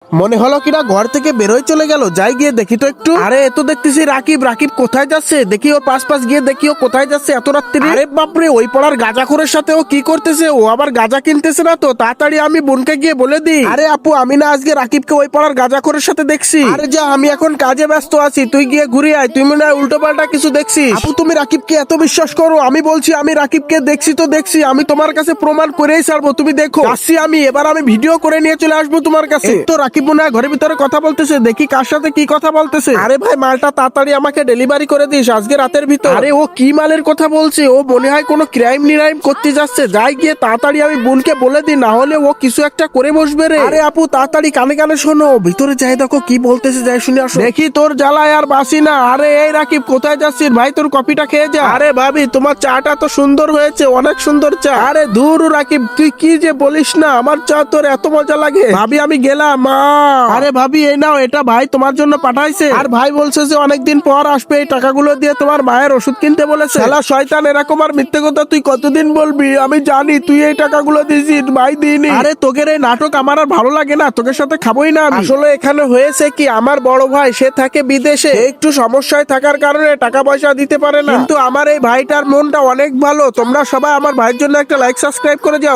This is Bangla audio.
মনে হলো কিনা ঘর থেকে বেরোয় চলে গেল, যাই গিয়ে দেখি তো একটু। আরে এ তো দেখতেছি রাকিব। রাকিব কোথায় যাচ্ছে? দেখি ওর পাশ গিয়ে দেখি ও কোথায় যাচ্ছে এত রাত্রি। আরে বাপরে, ওই পড়ার গাঁজাখোরের সাথে ও কি করতেছে? ও আবার গাঁজা কিনতেছে না তো? তাড়াতাড়ি আমি বোনকে গিয়ে বলে দিই। আরে আপু, আমি না আজকে রাকিবকে ওই পড়ার গাঁজাখোরের সাথে দেখছি। আরে যা, আমি এখন কাজে ব্যস্ত আছি, তুই গিয়ে ঘুরে আয়। তুই মনে হয় উল্টো পাল্টা কিছু দেখছিস। আপু, তুমি রাকিবকে এত বিশ্বাস করো? আমি বলছি আমি রাকিবকে দেখছি তো দেখছি, আমি তোমার কাছে প্রমাণ করেই ছাড়বো, তুমি দেখো। আসছি আমি, এবার আমি ভিডিও করে নিয়ে চলে আসবো তোমার কাছে। তো রাকিব মনে হয় ঘরের ভিতরে কথা বলতেছে, দেখি কার সাথে কি কথা বলতেছে। আরে ভাই, মালটা তাড়াতাড়ি আমাকে ডেলিভারি করে দিস আজকে রাতের ভিতর। আরে ও কি মালের কথা বলছে? ও মনে হয় কোনো ক্রাইম নিরাইম করতে যাচ্ছে। যাই গিয়ে তাড়াতাড়ি আমি বোনকে বলে দিই, না হলে ও কিছু একটা করে বসবে রে। আরে আপু, তাড়াতাড়ি কানে কানে শোনো, ভিতরে যাই দেখো কি বলতেছে, যাই শুনে আসো। দেখি তোর জ্বালায় আর বাসি না। আরে এই রাকিব, কোথায় যাচ্ছিস ভাই? তোর কপিটা খেয়ে যা। আরে ভাবি, তোমার চাটা তো সুন্দর হয়েছে, অনেক সুন্দর চা। আরে ধুর রাকিব, তুই কি যে বলিস না, আমার চা তোর এত মজা লাগে। ভাবি আমি গেলাম। আরে ভাবি, এই নাও, এটা ভাই তোমার জন্য পাঠাইছে। আর ভাই বলছে যে অনেকদিন পর আসবে, এই টাকাগুলো দিয়ে তোমার মায়ের ওষুধ কিনতে বলেছে। শালা শয়তান, এরকম আর মিথ্যে কথা তুই কতদিন বলবি? আমি জানি তুই এই টাকাগুলো দিছিস, ভাই দিইনি। আরে তোকের এই নাটক আমার আর ভালো লাগে না, তোকের সাথে খাবোই না। আসলে এখানে হয়েছে কি, আমার বড় ভাই সে থাকে বিদেশে, একটু সমস্যায় থাকার কারণে টাকা পয়সা দিতে পারে না। কিন্তু আমার এই ভাইটার মনটা অনেক ভালো। তোমরা সবাই আমার ভাইয়ের জন্য একটা লাইক সাবস্ক্রাইব করে যাও।